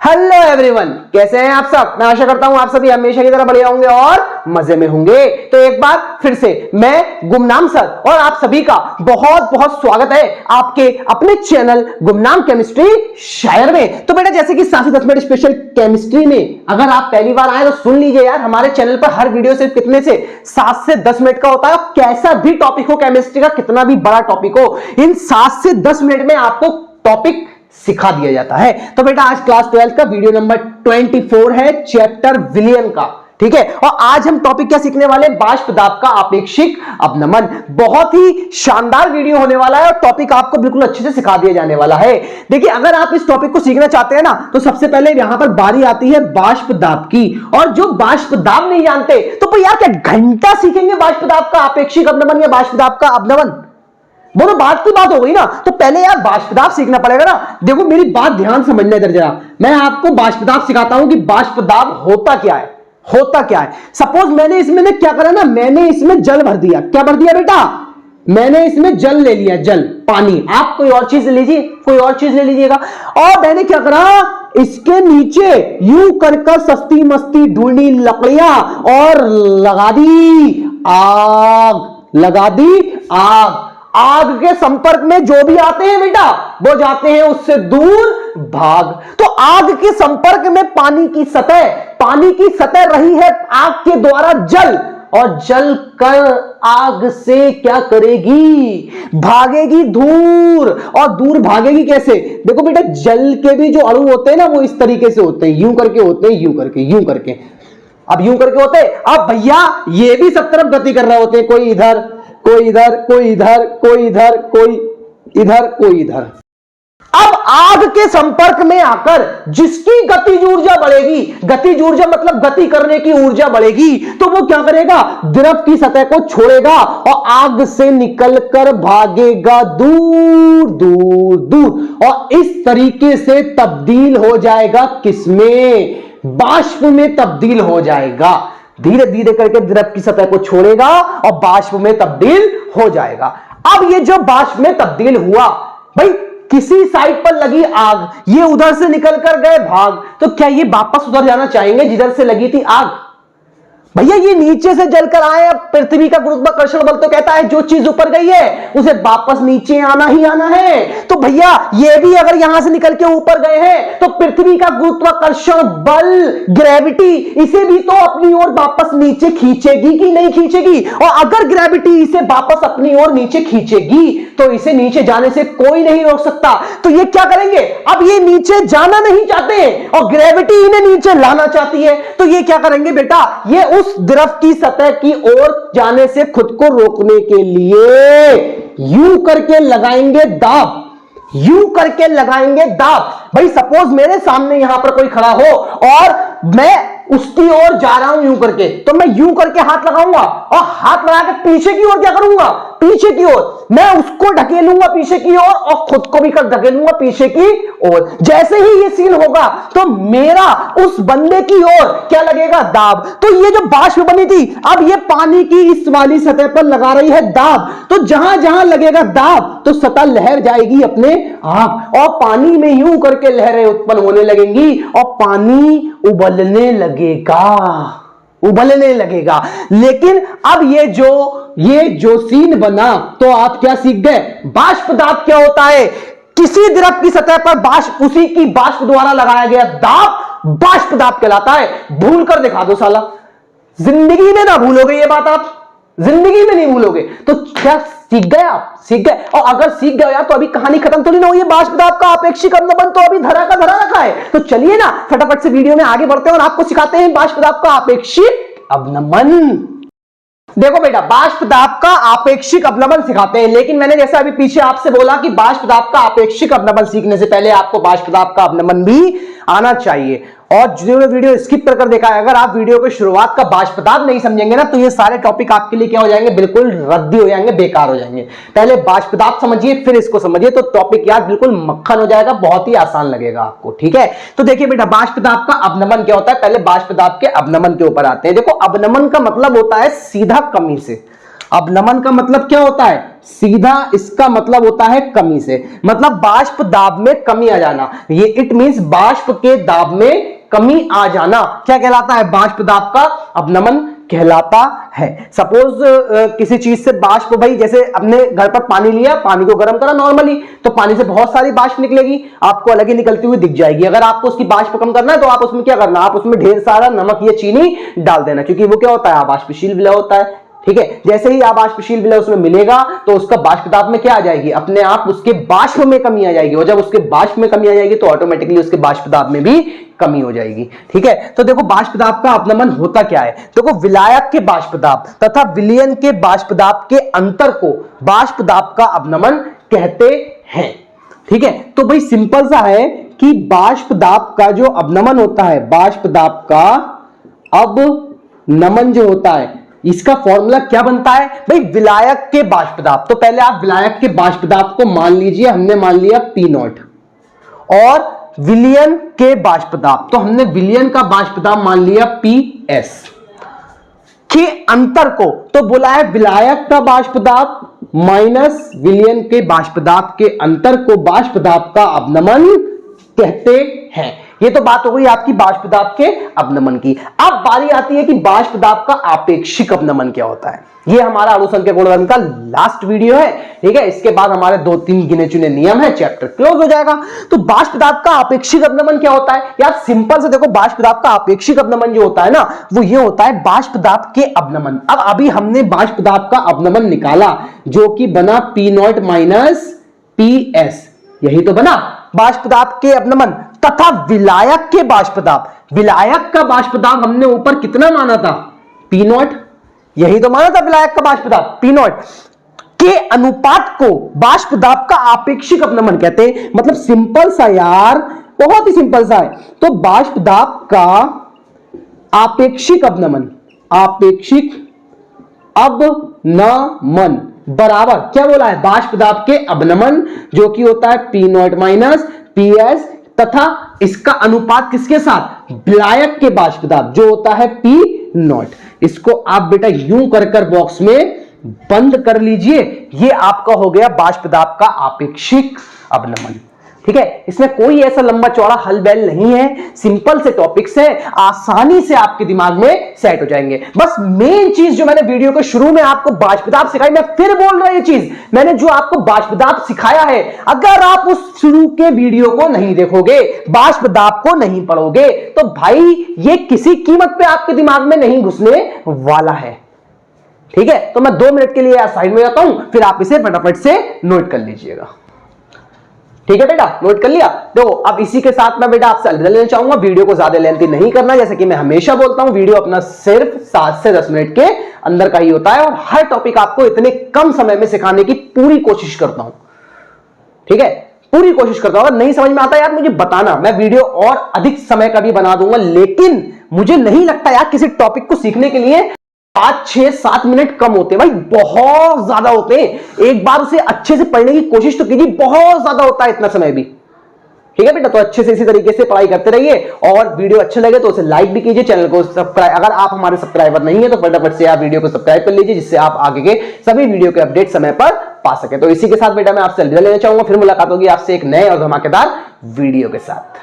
Hello everyone, कैसे हैं आप सब। मैं आशा करता हूं आप सभी हमेशा की तरह बढ़िया होंगे और मजे में होंगे। तो एक बार फिर से मैं गुमनाम सर और आप सभी का बहुत बहुत स्वागत है आपके अपने चैनल गुमनाम केमिस्ट्री शायर में। तो बेटा जैसे कि 7 से 10 मिनट स्पेशल केमिस्ट्री में अगर आप पहली बार आए तो सुन लीजिए यार, हमारे चैनल पर हर वीडियो सिर्फ कितने से 7 से 10 मिनट का होता है। कैसा भी टॉपिक हो, केमिस्ट्री का कितना भी बड़ा टॉपिक हो, इन 7 से 10 मिनट में आपको टॉपिक सिखा दिया जाता है। तो बेटा आज क्लास 12 का वीडियो नंबर 24 है, चैप्टर विलियन का। ठीक है, और आज हम टॉपिक क्या सीखने वाले, बाष्प दाब का आपेक्षिक अवनमन। बहुत ही शानदार वीडियो होने वाला है और टॉपिक आपको बिल्कुल अच्छे से सिखा दिया जाने वाला है। देखिए अगर आप इस टॉपिक को सीखना चाहते हैं ना, तो सबसे पहले यहां पर बारी आती है बाष्प दाब की। और जो बाष्प दाब नहीं जानते तो यार क्या घंटा सीखेंगे बाष्प दाब का आपेक्षिक अवनमन या बाष्प दाब का अवनमन। बोलो बात की बात हो गई ना। तो पहले यार बाष्पदाब सीखना पड़ेगा ना। देखो मेरी बात ध्यान समझना इधर जरा। मैं आपको बाष्पदाब सिखाता हूं कि बाष्पदाब होता क्या है। होता क्या है, सपोज मैंने इसमें ने क्या करा ना, मैंने इसमें जल भर दिया। क्या भर दिया बेटा, मैंने इसमें जल ले लिया, जल पानी। आप कोई और चीज ले लीजिए, कोई और चीज ले लीजिएगा। और मैंने क्या करा, इसके नीचे यूं कर सस्ती मस्ती ढूंढी लकड़ियां और लगा दी आग। लगा दी आग। आग के संपर्क में जो भी आते हैं बेटा वो जाते हैं उससे दूर भाग। तो आग के संपर्क में पानी की सतह रही है आग के द्वारा जल, और जल कर आग से क्या करेगी, भागेगी दूर। और दूर भागेगी कैसे, देखो बेटा जल के भी जो अणु होते हैं ना वो इस तरीके से होते हैं, यूं करके होते हैं, यूं करके, यूं करके। अब यूं करके होते हैं। अब भैया ये भी सब तरफ गति कर रहे होते हैं, कोई इधर कोई इधर, कोई इधर, कोई इधर, कोई इधर, कोई इधर। अब आग के संपर्क में आकर जिसकी गतिज ऊर्जा बढ़ेगी, गतिज ऊर्जा मतलब गति करने की ऊर्जा बढ़ेगी, तो वो क्या करेगा, द्रव की सतह को छोड़ेगा और आग से निकलकर भागेगा दूर दूर दूर। और इस तरीके से तब्दील हो जाएगा किसमें, बाष्प में तब्दील हो जाएगा। धीरे धीरे करके द्रव की सतह को छोड़ेगा और बाष्प में तब्दील हो जाएगा। अब ये जो बाष्प में तब्दील हुआ, भाई किसी साइड पर लगी आग, ये उधर से निकल कर गए भाग, तो क्या ये वापस उधर जाना चाहेंगे जिधर से लगी थी आग। भैया ये नीचे से जलकर आए, अब पृथ्वी का गुरुत्वाकर्षण बल तो कहता है जो चीज ऊपर गई है उसे वापस नीचे आना ही आना है। तो भैया ये भी अगर यहां से निकल के ऊपर गए हैं तो पृथ्वी का गुरुत्वाकर्षण बल, ग्रेविटी, इसे भी तो अपनी ओर वापस नीचे खींचेगी कि नहीं खींचेगी। और अगर ग्रेविटी इसे वापस अपनी ओर नीचे खींचेगी तो इसे नीचे जाने से कोई नहीं रोक सकता। तो ये क्या करेंगे, अब ये नीचे जाना नहीं चाहते और ग्रेविटी इन्हें नीचे लाना चाहती है, तो ये क्या करेंगे बेटा, ये उस द्रव की सतह की ओर जाने से खुद को रोकने के लिए यूं करके लगाएंगे दाब। यूं करके लगाएंगे दाब। भाई सपोज मेरे सामने यहां पर कोई खड़ा हो और मैं उसकी ओर जा रहा हूं यूं करके, तो मैं यूं करके हाथ लगाऊंगा और हाथ लगा के पीछे की ओर क्या करूंगा, पीछे की ओर मैं उसको ढकेलूंगा पीछे की ओर और खुद को भी ढकेलूंगा पीछे की ओर। जैसे ही ये सीन होगा तो मेरा उस बंदे की ओर क्या लगेगा, दाब। तो ये जो बाष्प बनी थी अब ये पानी की इस वाली सतह पर लगा रही है दाब। तो जहां जहां लगेगा दाब तो सतह लहर जाएगी अपने आप और पानी में यूं करके लहरें उत्पन्न होने लगेंगी और पानी उबलने लगेगा। लेकिन अब ये जो सीन बना तो आप क्या सीख गए, बाष्प दाब क्या होता है, किसी द्रव की सतह पर बाष्प, उसी की बाष्प द्वारा लगाया गया दाब बाष्प दाब कहलाता है। भूल कर दिखा दो साला, जिंदगी में ना भूलोगे ये बात, आप जिंदगी में नहीं भूलोगे। तो क्या सीख गए आप, सीख गए। और अगर सीख गए यार तो अभी कहानी खत्म थोड़ी ना हुई है। बाष्प दाब का आपेक्षिक अवनमन तो अभी धरा का धरा रखा है। तो चलिए ना फटाफट से वीडियो में आगे बढ़ते हैं और आपको सिखाते हैं बाष्प दाब का आपेक्षिक अवनमन। देखो बेटा बाष्प दाब का आपेक्षिक अवनमन सिखाते हैं, लेकिन मैंने जैसा अभी पीछे आपसे बोला कि बाष्प दाब का आपेक्षिक अवनमन सीखने से पहले आपको बाष्प दाब का अवनमन भी आना चाहिए। और जिन्होंने वीडियो स्किप कर देखा है, अगर आप वीडियो की शुरुआत का बाष्प दाब नहीं समझेंगे ना तो ये सारे टॉपिक आपके लिए क्या हो जाएंगे, बिल्कुल रद्दी हो जाएंगे, बेकार हो जाएंगे। पहले बाष्प दाब समझिए फिर इसको समझिए, तो टॉपिक यार बिल्कुल मक्खन हो जाएगा, बहुत ही आसान लगेगा आपको। ठीक है, तो देखिए बेटा बाष्प दाब का अवनमन क्या होता है, पहले बाष्प दाब के अवनमन के ऊपर आते हैं। देखो अवनमन का मतलब होता है सीधा कमी से, अवनमन का मतलब क्या होता है? सीधा इसका मतलब होता है कमी से, मतलब बाष्प दाब में कमी आ जाना। ये इट मींस बाष्प के दाब में कमी आ जाना क्या कहलाता है? बाष्प दाब का अवनमन कहलाता है। सपोज किसी चीज से बाष्प, भाई जैसे अपने घर पर पानी लिया, पानी को गर्म करा नॉर्मली, तो पानी से बहुत सारी बाष्प निकलेगी, आपको अलग ही निकलती हुई दिख जाएगी। अगर आपको उसकी बाष्प कम करना है तो आप उसमें क्या करना, आप उसमें ढेर सारा नमक या चीनी डाल देना, क्योंकि वो क्या होता है? अबाष्पशील विलय होता है। ठीक है, जैसे ही अबाष्पशील विलय उसमें मिलेगा तो उसका बाष्प दाब में क्या आ जाएगी? अपने आप उसके बाष्प में कमी आ जाएगी, और जब उसके बाष्प में कमी आ जाएगी तो ऑटोमेटिकली उसके बाष्प दाब में भी कमी हो जाएगी। ठीक है, तो देखो बाष्प दाब का अवनमन होता क्या है? देखो विलायक के बाष्प दाब तथा विलयन के बाष्प दाब के अंतर को बाष्प दाब का अवनमन कहते हैं। ठीक है, तो भाई सिंपल सा है कि बाष्प दाब का जो अवनमन होता है, बाष्प दाब का अवनमन जो होता है, इसका फॉर्मूला क्या बनता है? भाई विलायक के बाष्प दाब, तो पहले आप विलायक के बाष्प दाब को मान लीजिए, हमने मान लिया P0, और विलयन के बाष्प दाब, तो हमने विलयन का बाष्प दाब मान लिया PS के अंतर को तो बोला है विलायक का बाष्प दाब माइनस विलयन के बाष्प दाब के अंतर को बाष्प दाब का अवनमन कहते हैं। ये तो बात हो गई आपकी बाष्प दाब के अवनमन की। अब बारी आती है कि बाष्प दाब का आपेक्षिक अवनमन क्या होता है। ये हमारा अणुसंख्यक गुणधर्म का लास्ट वीडियो है। ठीक है, इसके बाद हमारे 2-3 गिने चुने नियम है, चैप्टर क्लोज हो जाएगा। तो बाष्प दाब का आपेक्षिक अवनमन क्या होता है यार? सिंपल से देखो, बाष्प दाब का आपेक्षिक अवनमन जो होता है ना, वो ये होता है बाष्प दाब के अवनमन। अब अभी हमने बाष्प दाब का अवनमन निकाला जो कि बना P0 माइनस PS, यही तो बना बाष्प दाब के अवनमन, तथा विलायक के बाष्प दाब, विलायक का बाष्प दाब हमने ऊपर कितना माना था? P0, यही तो माना था विलायक का बाष्प दाब P0 के अनुपात को बाष्प दाब का आपेक्षिक अवनमन कहते हैं। मतलब सिंपल सा यार, बहुत ही सिंपल सा है। तो बाष्प दाब का आपेक्षिक अवनमन, आपेक्षिक अवनमन बराबर क्या बोला है? बाष्प दाब के अवनमन जो कि होता है P0 माइनस PS, तथा इसका अनुपात किसके साथ? विलायक के बाष्प दाब जो होता है P0। इसको आप बेटा यूं कर बॉक्स में बंद कर लीजिए। ये आपका हो गया बाष्प दाब का आपेक्षिक अवनमन। ठीक है, इसमें कोई ऐसा लंबा चौड़ा हल बैल नहीं है, सिंपल से टॉपिक्स है, आसानी से आपके दिमाग में सेट हो जाएंगे। बस मेन चीज जो मैंने वीडियो के शुरू में आपको बाष्प दाब सिखाई, मैं फिर बोल रहा हूं ये चीज, मैंने जो आपको बाष्प दाब सिखाया है, अगर आप उस शुरू के वीडियो को नहीं देखोगे, बाष्प दाब को नहीं पढ़ोगे, तो भाई ये किसी कीमत पे आपके दिमाग में नहीं घुसने वाला है। ठीक है, तो मैं 2 मिनट के लिए साइड में जाता हूं, फिर आप इसे फटाफट से नोट कर लीजिएगा। ठीक है बेटा, नोट कर लिया। देखो अब इसी के साथ मैं बेटा आपसे अलविदा लेना चाहूंगा। वीडियो को ज्यादा लेंथी नहीं करना, जैसे कि मैं हमेशा बोलता हूं, वीडियो अपना सिर्फ 7 से 10 मिनट के अंदर का ही होता है, और हर टॉपिक आपको इतने कम समय में सिखाने की पूरी कोशिश करता हूं। ठीक है, पूरी कोशिश करता हूं। अगर नहीं समझ में आता यार मुझे बताना, मैं वीडियो और अधिक समय का भी बना दूंगा, लेकिन मुझे नहीं लगता यार किसी टॉपिक को सीखने के लिए 5, 6, 7 मिनट कम होते हैं भाई, बहुत ज्यादा होते हैं। एक बार उसे अच्छे से पढ़ने की कोशिश तो कीजिए, बहुत ज्यादा होता है इतना समय भी। ठीक है बेटा, तो अच्छे से इसी तरीके से पढ़ाई करते रहिए, और वीडियो अच्छे लगे तो उसे लाइक भी कीजिए, चैनल को सब्सक्राइब, अगर आप हमारे सब्सक्राइबर नहीं है तो फटाफट से आप वीडियो को सब्सक्राइब कर लीजिए, जिससे आप आगे के सभी वीडियो के अपडेट समय पर पा सके। तो इसी के साथ बेटा मैं आपसे अलविदा लेना चाहूंगा, फिर मुलाकात होगी आपसे एक नए और धमाकेदार वीडियो के साथ।